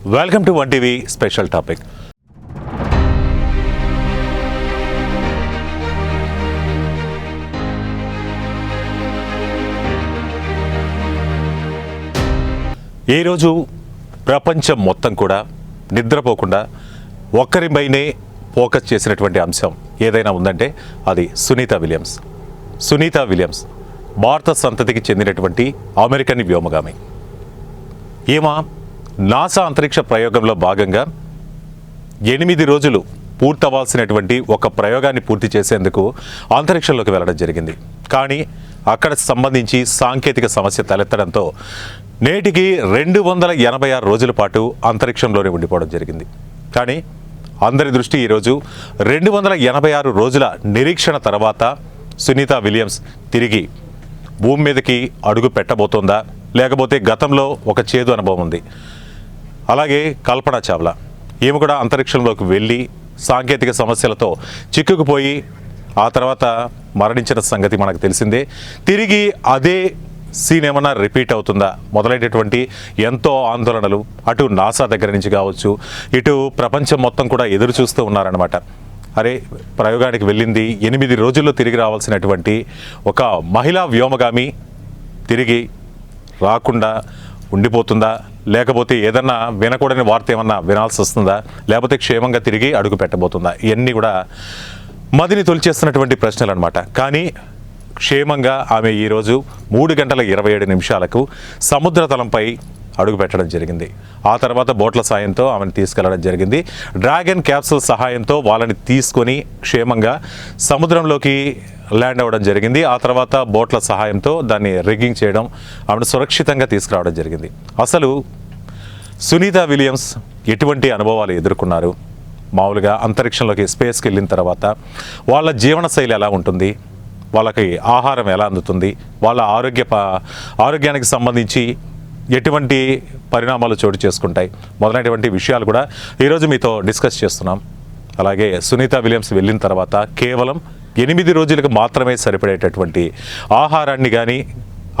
Welcome to 1 TV special topic. ఈరోజు ప్రపంచం మొత్తం కూడా నిద్రపోకుండా ఒక్కరిపైనే ఫోకస్ చేసినటువంటి అంశం ఏదైనా ఉందంటే అది సునీత విలియమ్స్. సునీత విలియమ్స్ భారత సంతతికి చెందినటువంటి అమెరికన్ వ్యోమగామి. ఈమె నాసా అంతరిక్ష ప్రయోగంలో భాగంగా 8 రోజులు పూర్తవ్వాల్సినటువంటి ఒక ప్రయోగాన్ని పూర్తి చేసేందుకు అంతరిక్షంలోకి వెళ్ళడం జరిగింది. కానీ అక్కడ సంబంధించి సాంకేతిక సమస్య తలెత్తడంతో నేటికి 286 రోజుల పాటు అంతరిక్షంలోనే ఉండిపోవడం జరిగింది. కానీ అందరి దృష్టి ఈరోజు 286 రోజుల నిరీక్షణ తర్వాత సునీత విలియమ్స్ తిరిగి భూమి మీదకి అడుగు పెట్టబోతోందా, లేకపోతే గతంలో ఒక చేదు అనుభవం ఉంది. అలాగే కల్పన చావ్లా ఈమె కూడా అంతరిక్షంలోకి వెళ్ళి సాంకేతిక సమస్యలతో చిక్కుకుపోయి ఆ తర్వాత మరణించిన సంగతి మనకు తెలిసిందే. తిరిగి అదే సీన్ ఏమన్నా రిపీట్ అవుతుందా మొదలైనటువంటి ఎంతో ఆందోళనలు అటు నాసా దగ్గర నుంచి కావచ్చు, ఇటు ప్రపంచం మొత్తం కూడా ఎదురు చూస్తూ ఉన్నారనమాట. అరే, ప్రయోగానికి వెళ్ళింది 8 రోజుల్లో తిరిగి రావాల్సినటువంటి ఒక మహిళా వ్యోమగామి తిరిగి రాకుండా ఉండిపోతుందా, లేకపోతే ఏదన్నా వినకూడని వార్త ఏమన్నా వినాల్సి వస్తుందా, లేకపోతే క్షేమంగా తిరిగి అడుగు పెట్టబోతుందా? ఇవన్నీ కూడా మదిని తొలిచేస్తున్నటువంటి ప్రశ్నలు అనమాట. కానీ క్షేమంగా ఆమె ఈరోజు 3:27 సముద్ర తలంపై అడుగు పెట్టడం జరిగింది. ఆ తర్వాత బోట్ల సాయంతో ఆమెను తీసుకెళ్లడం జరిగింది. డ్రాగన్ క్యాప్సూల్ సహాయంతో వాళ్ళని తీసుకొని క్షేమంగా సముద్రంలోకి ల్యాండ్ అవ్వడం జరిగింది. ఆ తర్వాత బోట్ల సహాయంతో దాన్ని రిగ్గింగ్ చేయడం, ఆమెను సురక్షితంగా తీసుకురావడం జరిగింది. అసలు సునీత విలియమ్స్ ఎటువంటి అనుభవాలు ఎదుర్కొన్నారు, మామూలుగా అంతరిక్షంలోకి స్పేస్కి వెళ్ళిన తర్వాత వాళ్ళ జీవనశైలి ఎలా ఉంటుంది, వాళ్ళకి ఆహారం ఎలా అందుతుంది, వాళ్ళ ఆరోగ్యానికి సంబంధించి ఎటువంటి పరిణామాలు చోటు చేసుకుంటాయి మొదలైనటువంటి విషయాలు కూడా ఈరోజు మీతో డిస్కస్ చేస్తున్నాం. అలాగే సునీత విలియమ్స్ వెళ్ళిన తర్వాత కేవలం 8 రోజులకు మాత్రమే సరిపడేటటువంటి ఆహారాన్ని కానీ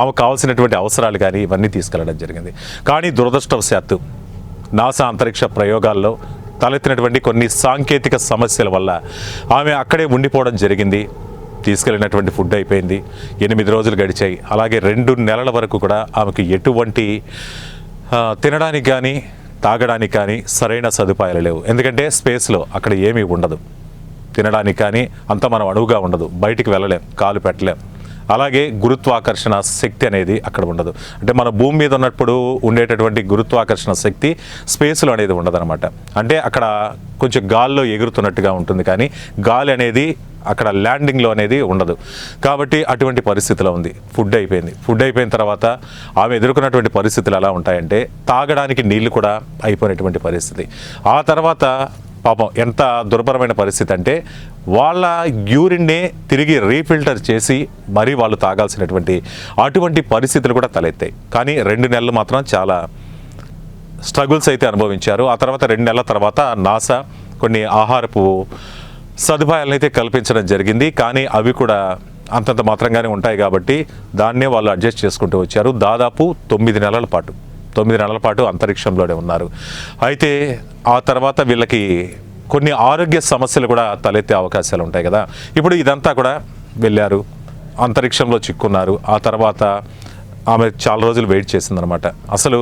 ఆమెకు కావాల్సినటువంటి అవసరాలు కానీ ఇవన్నీ తీసుకెళ్లడం జరిగింది. కానీ దురదృష్టవశాత్తు నాసా అంతరిక్ష ప్రయోగాల్లో తలెత్తినటువంటి కొన్ని సాంకేతిక సమస్యల వల్ల ఆమె అక్కడే ఉండిపోవడం జరిగింది. తీసుకెళ్ళినటువంటి ఫుడ్ అయిపోయింది, 8 రోజులు గడిచాయి. అలాగే 2 నెలల వరకు కూడా ఆమెకు ఎటువంటి తినడానికి కానీ తాగడానికి కానీ సరైన సదుపాయాలు లేవు. ఎందుకంటే స్పేస్లో అక్కడ ఏమీ ఉండదు, తినడానికి కానీ అంత మనం అణువుగా ఉండదు, బయటికి వెళ్ళలేం, కాలు పెట్టలేం. అలాగే గురుత్వాకర్షణ శక్తి అనేది అక్కడ ఉండదు. అంటే మన భూమి మీద ఉన్నప్పుడు ఉండేటటువంటి గురుత్వాకర్షణ శక్తి స్పేస్లో అనేది ఉండదన్నమాట. అంటే అక్కడ కొంచెం గాల్లో ఎగురుతున్నట్టుగా ఉంటుంది, కానీ గాలి అనేది అక్కడ ల్యాండింగ్లో అనేది ఉండదు. కాబట్టి అటువంటి పరిస్థితిలో ఉంది. ఫుడ్ అయిపోయిన తర్వాత ఆమె ఎదుర్కొన్నటువంటి పరిస్థితులు ఎలా ఉంటాయంటే తాగడానికి నీళ్లు కూడా అయిపోయినటువంటి పరిస్థితి. ఆ తర్వాత పాపం ఎంత దుర్భరమైన పరిస్థితి అంటే వాళ్ళ యూరిన్నే తిరిగి రీఫిల్టర్ చేసి మరీ వాళ్ళు తాగాల్సినటువంటి అటువంటి పరిస్థితులు కూడా తలెత్తాయి. కానీ 2 నెలలు మాత్రం చాలా స్ట్రగుల్స్ అయితే అనుభవించారు. ఆ తర్వాత 2 నెలల తర్వాత నాసా కొన్ని ఆహారపు సదుపాయాలను అయితే కల్పించడం జరిగింది. కానీ అవి కూడా అంతంత మాత్రంగానే ఉంటాయి కాబట్టి దాన్నే వాళ్ళు అడ్జస్ట్ చేసుకుంటూ వచ్చారు. దాదాపు 9 నెలల పాటు అంతరిక్షంలోనే ఉన్నారు. అయితే ఆ తర్వాత వీళ్ళకి కొన్ని ఆరోగ్య సమస్యలు కూడా తలెత్తే అవకాశాలు ఉంటాయి కదా. ఇప్పుడు ఇదంతా కూడా వెళ్ళారు, అంతరిక్షంలో చిక్కున్నారు. ఆ తర్వాత ఆమె చాలా రోజులు వెయిట్ చేసిందనమాట. అసలు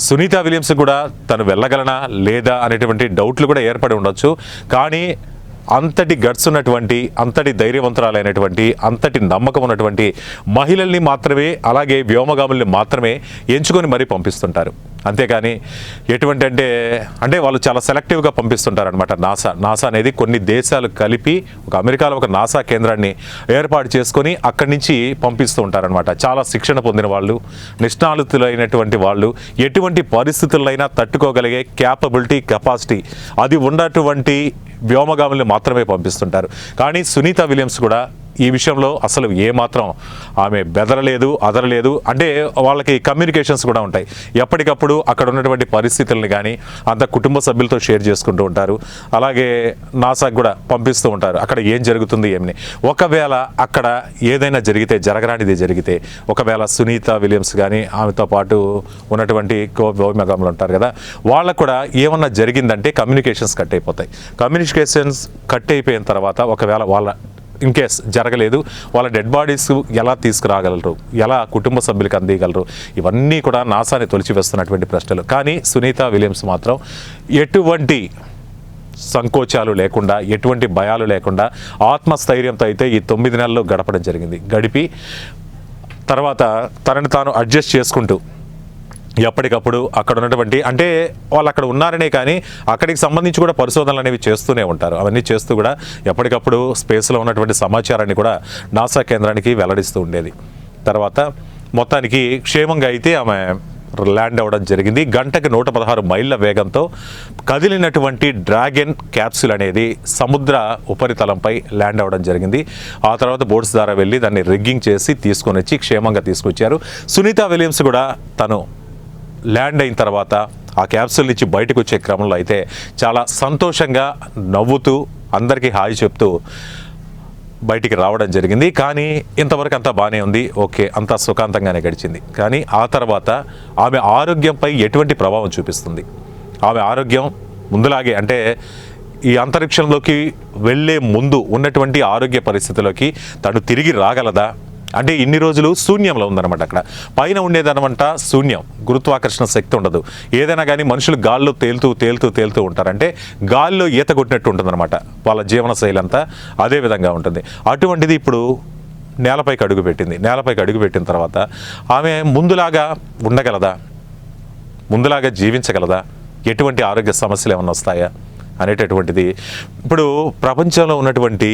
సునీత విలియమ్స్ కూడా తను వెళ్ళగలనా లేదా అనేటువంటి డౌట్లు కూడా ఏర్పడి ఉండొచ్చు. కానీ అంతటి గట్స్ ఉన్నటువంటి, అంతటి ధైర్యవంతురాలైనటువంటి, అంతటి నమ్మకం ఉన్నటువంటి మహిళల్ని మాత్రమే, అలాగే వ్యోమగాముల్ని మాత్రమే ఎంచుకొని మరీ పంపిస్తుంటారు. అంతేకాని ఎటువంటి అంటే వాళ్ళు చాలా సెలెక్టివ్గా పంపిస్తుంటారనమాట. నాసా అనేది కొన్ని దేశాలు కలిపి ఒక అమెరికాలో ఒక నాసా కేంద్రాన్ని ఏర్పాటు చేసుకొని అక్కడి నుంచి పంపిస్తూ ఉంటారనమాట. చాలా శిక్షణ పొందిన వాళ్ళు, నిష్ణాతులైనటువంటి వాళ్ళు, ఎటువంటి పరిస్థితులైనా తట్టుకోగలిగే కెపాసిటీ అది ఉన్నటువంటి వ్యోమగాముల్ని మాత్రమే పంపిస్తుంటారు. కానీ సునీత విలియమ్స్ కూడా ఈ విషయంలో అసలు ఏమాత్రం ఆమె బెదరలేదు, అదరలేదు. అంటే వాళ్ళకి కమ్యూనికేషన్స్ కూడా ఉంటాయి. ఎప్పటికప్పుడు అక్కడ ఉన్నటువంటి పరిస్థితులను కానీ అంత కుటుంబ సభ్యులతో షేర్ చేసుకుంటూ ఉంటారు. అలాగే నాసాకు కూడా పంపిస్తూ ఉంటారు అక్కడ ఏం జరుగుతుంది ఏమని. ఒకవేళ అక్కడ ఏదైనా జరిగితే, జరగరానిది జరిగితే, ఒకవేళ సునీత విలియమ్స్ కానీ ఆమెతో పాటు ఉన్నటువంటి వ్యోమగాములు ఉంటారు కదా, వాళ్ళకు కూడా ఏమన్నా జరిగిందంటే కమ్యూనికేషన్స్ కట్ అయిపోతాయి. కమ్యూనికేషన్స్ కట్ అయిపోయిన తర్వాత ఒకవేళ వాళ్ళ ఇన్ కేస్ జరగలేదు, వాళ్ళ డెడ్ బాడీస్ ఎలా తీసుకురాగలరు, ఎలా కుటుంబ సభ్యులకు అందియగలరు, ఇవన్నీ కూడా నాసాని తొలిచివేస్తున్నటువంటి ప్రశ్నలు. కానీ సునీత విలియమ్స్ మాత్రం ఎటువంటి సంకోచాలు లేకుండా, ఎటువంటి భయాలు లేకుండా ఆత్మస్థైర్యంతో అయితే ఈ 9 నెలలు గడపడం జరిగింది. గడిపి తర్వాత తనని తాను అడ్జస్ట్ చేసుకుంటూ ఎప్పటికప్పుడు అక్కడ ఉన్నటువంటి, అంటే వాళ్ళు అక్కడ ఉన్నారనే కానీ అక్కడికి సంబంధించి కూడా పరిశోధనలు అనేవి చేస్తూనే ఉంటారు. అవన్నీ చేస్తూ కూడా ఎప్పటికప్పుడు స్పేస్లో ఉన్నటువంటి సమాచారాన్ని కూడా నాసా కేంద్రానికి వెల్లడిస్తూ ఉండేది. తర్వాత మొత్తానికి క్షేమంగా అయితే ఆమె ల్యాండ్ అవ్వడం జరిగింది. గంటకి 116 మైళ్ళ వేగంతో కదిలినటువంటి డ్రాగన్ క్యాప్సూల్ అనేది సముద్ర ఉపరితలంపై ల్యాండ్ అవ్వడం జరిగింది. ఆ తర్వాత బోట్స్ ద్వారా వెళ్ళి దాన్ని రిగ్గింగ్ చేసి తీసుకొని వచ్చి క్షేమంగా తీసుకొచ్చారు. సునీత విలియమ్స్ కూడా తను ల్యాండ్ అయిన తర్వాత ఆ క్యాప్సూల్ నుంచి బయటకు వచ్చే క్రమంలో అయితే చాలా సంతోషంగా నవ్వుతూ అందరికీ హాయ్ చెప్తూ బయటికి రావడం జరిగింది. కానీ ఇంతవరకు అంతా బాగానే ఉంది, ఓకే, అంతా సుఖాంతంగానే గడిచింది. కానీ ఆ తర్వాత ఆమె ఆరోగ్యంపై ఎటువంటి ప్రభావం చూపిస్తుంది, ఆమె ఆరోగ్యం ముందులాగే, అంటే ఈ అంతరిక్షంలోకి వెళ్ళే ముందు ఉన్నటువంటి ఆరోగ్య పరిస్థితిలోకి తను తిరిగి రాగలదా? అంటే ఇన్ని రోజులు శూన్యంలో ఉందన్నమాట. అక్కడ పైన ఉండేదనమాట శూన్యం, గురుత్వాకర్షణ శక్తి ఉండదు. ఏదైనా కానీ మనుషులు గాల్లో తేలుతూ ఉంటారు. అంటే గాల్లో ఈత కొట్టినట్టు ఉంటుందన్నమాట వాళ్ళ జీవనశైలి అంతా అదే విధంగా ఉంటుంది. అటువంటిది ఇప్పుడు నేలపైకి అడుగుపెట్టింది. నేలపైకి అడుగుపెట్టిన తర్వాత ఆమె ముందులాగా ఉండగలదా, ముందులాగా జీవించగలదా, ఎటువంటి ఆరోగ్య సమస్యలు ఏమైనా వస్తాయా అనేటటువంటిది ఇప్పుడు ప్రపంచంలో ఉన్నటువంటి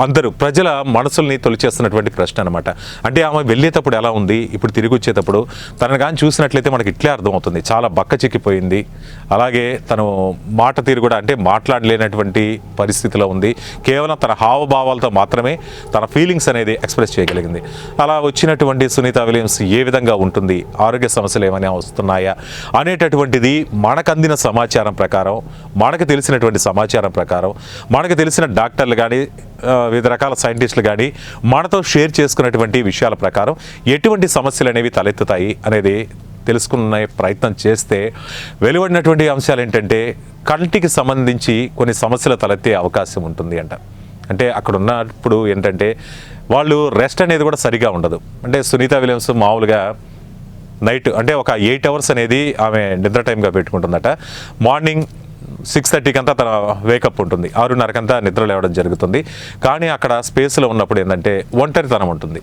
అందరూ ప్రజల మనసుల్ని తొలిచేస్తున్నటువంటి ప్రశ్న అనమాట. అంటే ఆమె వెళ్ళేటప్పుడు ఎలా ఉంది, ఇప్పుడు తిరిగి వచ్చేటప్పుడు తనను కానీ చూసినట్లయితే మనకి ఇట్లే అర్థమవుతుంది, చాలా బక్క చిక్కిపోయింది. అలాగే తను మాట తీరు కూడా, అంటే మాట్లాడలేనటువంటి పరిస్థితిలో ఉంది. కేవలం తన హావభావాలతో మాత్రమే తన ఫీలింగ్స్ అనేది ఎక్స్ప్రెస్ చేయగలిగింది. అలా వచ్చినటువంటి సునీత విలియమ్స్ ఏ విధంగా ఉంటుంది, ఆరోగ్య సమస్యలు ఏమైనా వస్తున్నాయా అనేటటువంటిది మనకు అందిన సమాచారం ప్రకారం, మనకు తెలిసినటువంటి సమాచారం ప్రకారం, మనకు తెలిసిన డాక్టర్లు కానీ వివిధ రకాల సైంటిస్టులు కానీ మనతో షేర్ చేసుకున్నటువంటి విషయాల ప్రకారం ఎటువంటి సమస్యలు అనేవి తలెత్తుతాయి అనేది తెలుసుకునే ప్రయత్నం చేస్తే వెలువడినటువంటి అంశాలు ఏంటంటే కంటికి సంబంధించి కొన్ని సమస్యలు తలెత్తే అవకాశం ఉంటుంది అంట. అంటే అక్కడ ఉన్నప్పుడు ఏంటంటే వాళ్ళు రెస్ట్ అనేది కూడా సరిగా ఉండదు. అంటే సునీత విలియమ్స్ మామూలుగా నైట్ అంటే ఒక 8 అవర్స్ అనేది ఆమె నిద్ర టైంగా పెట్టుకుంటుందట. మార్నింగ్ 6:30కి అంతా తన వేకప్ ఉంటుంది, 6:30కంతా నిద్ర లేవడం జరుగుతుంది. కానీ అక్కడ స్పేస్లో ఉన్నప్పుడు ఏంటంటే ఒంటరితనం ఉంటుంది,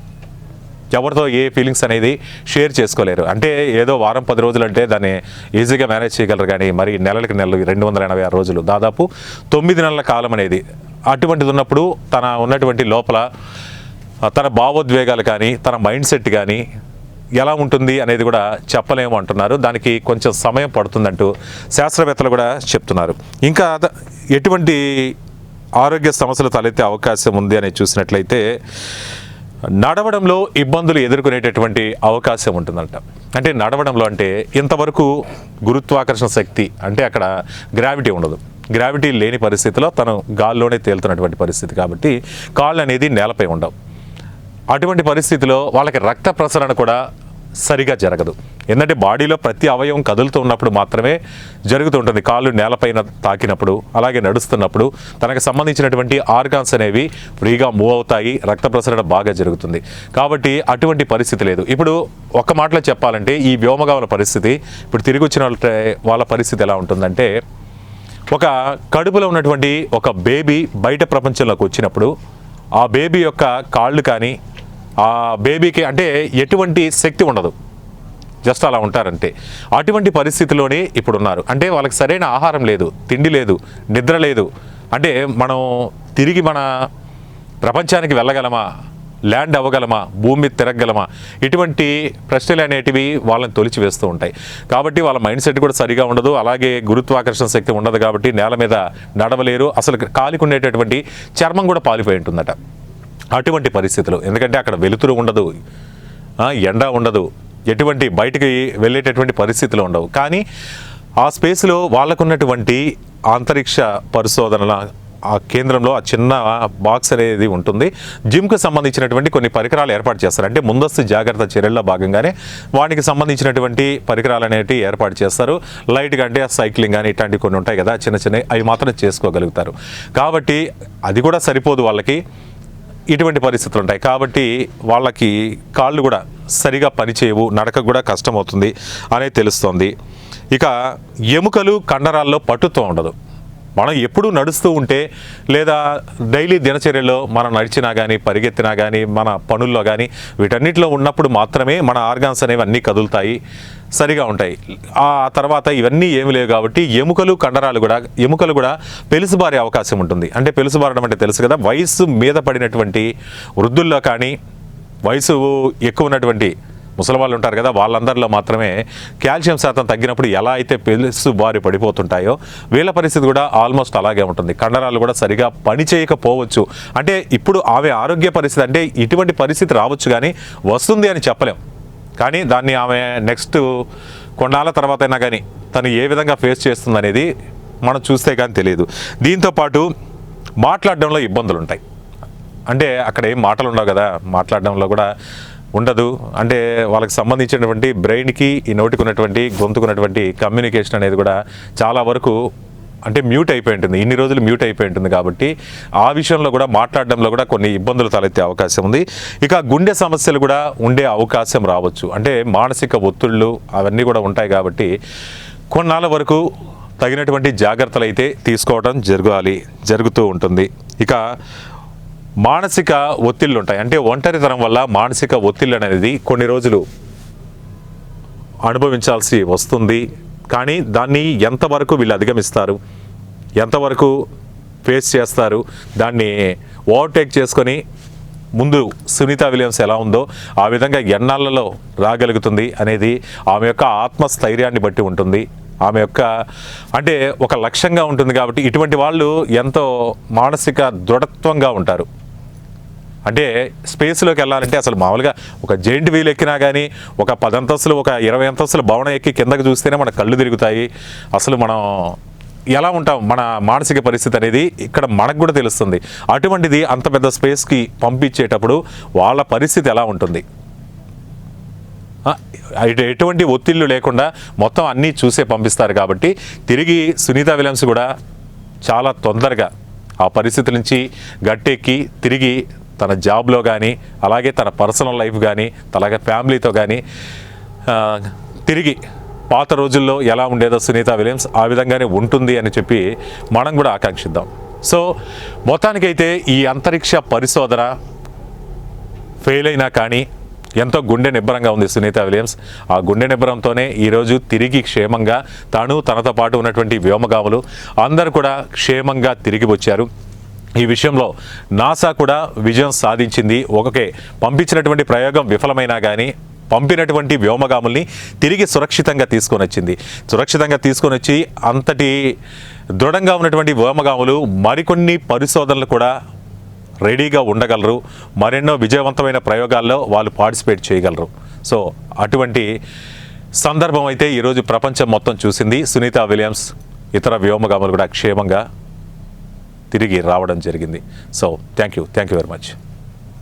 ఎవరితో ఏ ఫీలింగ్స్ అనేది షేర్ చేసుకోలేరు. అంటే ఏదో వారం 10 రోజులు అంటే దాన్ని ఈజీగా మేనేజ్ చేయగలరు. కానీ మరి నెలలకి నెలలు 286 రోజులు, దాదాపు 9 నెలల కాలం అనేది అటువంటిది ఉన్నప్పుడు తన ఉన్నటువంటి లోపల తన భావోద్వేగాలు కానీ తన మైండ్ సెట్ కానీ ఎలా ఉంటుంది అనేది కూడా చెప్పలేము అంటున్నారు. దానికి కొంచెం సమయం పడుతుందంటూ శాస్త్రవేత్తలు కూడా చెప్తున్నారు. ఇంకా ఎటువంటి ఆరోగ్య సమస్యలు తలెత్తే అవకాశం ఉంది అని చూసినట్లయితే నడవడంలో ఇబ్బందులు ఎదుర్కొనేటటువంటి అవకాశం ఉంటుందంట. అంటే నడవడంలో అంటే ఇంతవరకు గురుత్వాకర్షణ శక్తి, అంటే అక్కడ గ్రావిటీ ఉండదు, గ్రావిటీ లేని పరిస్థితిలో తను గాల్లోనే తేలుతున్నటువంటి పరిస్థితి కాబట్టి కాళ్ళు అనేది నేలపై ఉండవు. అటువంటి పరిస్థితిలో వాళ్ళకి రక్త ప్రసరణ కూడా సరిగా జరగదు. ఎందుకంటే బాడీలో ప్రతి అవయవం కదులుతూ ఉన్నప్పుడు మాత్రమే జరుగుతూ ఉంటుంది. కాళ్ళు నేలపైన తాకినప్పుడు, అలాగే నడుస్తున్నప్పుడు తనకు సంబంధించినటువంటి ఆర్గాన్స్ అనేవి ఫ్రీగా మూవ్ అవుతాయి, రక్త ప్రసరణ బాగా జరుగుతుంది. కాబట్టి అటువంటి పరిస్థితి లేదు. ఇప్పుడు ఒక్క మాటలో చెప్పాలంటే ఈ వ్యోమగాముల పరిస్థితి, ఇప్పుడు తిరిగి వచ్చిన వాళ్ళ పరిస్థితి ఎలా ఉంటుందంటే, ఒక కడుపులో ఉన్నటువంటి ఒక బేబీ బయట ప్రపంచంలోకి వచ్చినప్పుడు ఆ బేబీ యొక్క కాళ్ళు కానీ ఆ బేబీకి అంటే ఎటువంటి శక్తి ఉండదు, జస్ట్ అలా ఉంటారంటే. అటువంటి పరిస్థితిలోనే ఇప్పుడు ఉన్నారు. అంటే వాళ్ళకి సరైన ఆహారం లేదు, తిండి లేదు, నిద్ర లేదు. అంటే మనం తిరిగి మన ప్రపంచానికి వెళ్ళగలమా, ల్యాండ్ అవ్వగలమా, భూమి మీద తిరగగలమా, ఇటువంటి ప్రశ్నలు అనేటివి వాళ్ళని తొలిచివేస్తూ ఉంటాయి. కాబట్టి వాళ్ళ మైండ్ సెట్ కూడా సరిగా ఉండదు. అలాగే గురుత్వాకర్షణ శక్తి ఉండదు కాబట్టి నేల మీద నడవలేరు. అసలు కాలికి ఉండేటటువంటి చర్మం కూడా పాలిపోయి ఉంటుందట. అటువంటి పరిస్థితులు, ఎందుకంటే అక్కడ వెలుతురు ఉండదు, ఎండ ఉండదు, ఎటువంటి బయటికి వెళ్ళేటటువంటి పరిస్థితులు ఉండవు. కానీ ఆ స్పేస్లో వాళ్ళకున్నటువంటి అంతరిక్ష పరిశోధనల ఆ కేంద్రంలో ఆ చిన్న బాక్స్ అనేది ఉంటుంది. జిమ్కి సంబంధించినటువంటి కొన్ని పరికరాలు ఏర్పాటు చేస్తారు. అంటే ముందస్తు జాగ్రత్త చర్యల్లో భాగంగానే వానికి సంబంధించినటువంటి పరికరాలు అనేవి ఏర్పాటు చేస్తారు. లైట్గా అంటే సైక్లింగ్ కానీ ఇట్లాంటివి కొన్ని ఉంటాయి కదా, చిన్న చిన్నవి, అవి మాత్రం చేసుకోగలుగుతారు. కాబట్టి అది కూడా సరిపోదు వాళ్ళకి, ఇటువంటి పరిస్థితులు ఉంటాయి. కాబట్టి వాళ్ళకి కాళ్ళు కూడా సరిగా పనిచేయవు, నడక కూడా కష్టమవుతుంది అనేది తెలుస్తోంది. ఇక ఎముకలు కండరాల్లో పట్టుతో ఉండదు. మనం ఎప్పుడూ నడుస్తూ ఉంటే లేదా డైలీ దినచర్యలో మనం నడిచినా కానీ పరిగెత్తినా కానీ మన పనుల్లో కానీ వీటన్నిటిలో ఉన్నప్పుడు మాత్రమే మన ఆర్గాన్స్ అనేవి అన్నీ కదులుతాయి, సరిగా ఉంటాయి. ఆ తర్వాత ఇవన్నీ ఏమి లేవు కాబట్టి ఎముకలు కూడా పెలుసుబారే అవకాశం ఉంటుంది. అంటే పెలుసుబారడం అంటే తెలుసు కదా, వయసు మీద పడినటువంటి వృద్ధుల్లో కానీ వయసు ఎక్కువ ఉన్నటువంటి ముసలి వాళ్ళు ఉంటారు కదా, వాళ్ళందరిలో మాత్రమే కాల్షియం శాతం తగ్గినప్పుడు ఎలా అయితే పెలుసు బారి పడిపోతుంటాయో వీళ్ళ పరిస్థితి కూడా ఆల్మోస్ట్ అలాగే ఉంటుంది. కండరాలు కూడా సరిగా పని చేయకపోవచ్చు. అంటే ఇప్పుడు ఆమె ఆరోగ్య పరిస్థితి, అంటే ఇటువంటి పరిస్థితి రావచ్చు కానీ వస్తుంది అని చెప్పలేం. కానీ దాన్ని ఆమె నెక్స్ట్ కొన్నాళ్ళ తర్వాత అయినా కానీ తను ఏ విధంగా ఫేస్ చేస్తుంది అనేది మనం చూస్తే కానీ తెలియదు. దీంతోపాటు మాట్లాడడంలో ఇబ్బందులు ఉంటాయి. అంటే అక్కడ ఏం మాటలు ఉండవు కదా, మాట్లాడడంలో కూడా ఉండదు. అంటే వాళ్ళకి సంబంధించినటువంటి బ్రెయిన్కి ఈ నోటికి ఉన్నటువంటి గొంతుకున్నటువంటి కమ్యూనికేషన్ అనేది కూడా చాలా వరకు అంటే మ్యూట్ అయిపోయి ఉంటుంది, ఇన్ని రోజులు మ్యూట్ అయిపోయి ఉంటుంది. కాబట్టి ఆ విషయంలో కూడా మాట్లాడడంలో కూడా కొన్ని ఇబ్బందులు తలెత్తే అవకాశం ఉంది. ఇక గుండె సమస్యలు కూడా ఉండే అవకాశం రావచ్చు. అంటే మానసిక ఒత్తిళ్ళు అవన్నీ కూడా ఉంటాయి. కాబట్టి కొన్నాళ్ళ వరకు తగినటువంటి జాగ్రత్తలు అయితే తీసుకోవడం జరుగుతూ ఉంటుంది. ఇక మానసిక ఒత్తిళ్ళు ఉంటాయి. అంటే ఒంటరితనం వల్ల మానసిక ఒత్తిళ్ళు అనేది కొన్ని రోజులు అనుభవించాల్సి వస్తుంది. కానీ దాన్ని ఎంతవరకు వీళ్ళు అధిగమిస్తారు, ఎంతవరకు ఫేస్ చేస్తారు, దాన్ని ఓవర్టేక్ చేసుకొని ముందు సునీత విలియమ్స్ ఎలా ఉందో ఆ విధంగా ఎన్నాళ్ళలో రాగలుగుతుంది అనేది ఆమె యొక్క ఆత్మస్థైర్యాన్ని బట్టి ఉంటుంది. ఆమె యొక్క అంటే ఒక లక్ష్యంగా ఉంటుంది. కాబట్టి ఇటువంటి వాళ్ళు ఎంతో మానసిక దృఢత్వంగా ఉంటారు. అంటే స్పేస్లోకి వెళ్ళాలంటే అసలు మామూలుగా ఒక జెయింట్ వీల్ ఎక్కినా కానీ ఒక 10 అంతస్తులు ఒక 20 అంతస్తుల భవనం ఎక్కి కిందకు చూస్తేనే మన కళ్ళు తిరుగుతాయి. అసలు మనం ఎలా ఉంటాం, మన మానసిక పరిస్థితి అనేది ఇక్కడ మనకు కూడా తెలుస్తుంది. అటువంటిది అంత పెద్ద స్పేస్కి పంపించేటప్పుడు వాళ్ళ పరిస్థితి ఎలా ఉంటుంది, ఎటువంటి ఒత్తిళ్ళు లేకుండా మొత్తం అన్నీ చూసే పంపిస్తారు. కాబట్టి తిరిగి సునీత విలియమ్స్ కూడా చాలా తొందరగా ఆ పరిస్థితి నుంచి గట్టెక్కి తిరిగి తన జాబ్లో కానీ అలాగే తన పర్సనల్ లైఫ్ కానీ అలాగే ఫ్యామిలీతో కానీ తిరిగి పాత రోజుల్లో ఎలా ఉండేదో సునీత విలియమ్స్ ఆ విధంగానే ఉంటుంది అని చెప్పి మనం కూడా ఆకాంక్షిద్దాం. సో మొత్తానికైతే ఈ అంతరిక్ష పరిశోధన ఫెయిల్ అయినా కానీ ఎంతో గుండె నిబ్బరంగా ఉంది సునీత విలియమ్స్. ఆ గుండె నిబ్బరంతోనే ఈరోజు తిరిగి క్షేమంగా తనతో పాటు ఉన్నటువంటి వ్యోమగాములు అందరూ కూడా క్షేమంగా తిరిగి వచ్చారు. ఈ విషయంలో నాసా కూడా విజయం సాధించింది. పంపించినటువంటి ప్రయోగం విఫలమైనా కానీ పంపినటువంటి వ్యోమగాముల్ని తిరిగి సురక్షితంగా తీసుకొని వచ్చి అంతటి దృఢంగా ఉన్నటువంటి వ్యోమగాములు మరికొన్ని పరిశోధనలు కూడా రెడీగా ఉండగలరు. మరెన్నో విజయవంతమైన ప్రయోగాల్లో వాళ్ళు పార్టిసిపేట్ చేయగలరు. సో అటువంటి సందర్భం అయితే ఈరోజు ప్రపంచం మొత్తం చూసింది. సునీత విలియమ్స్ ఇతర వ్యోమగాములు కూడా క్షేమంగా తిరిగి రావడం జరిగింది. So thank you very much.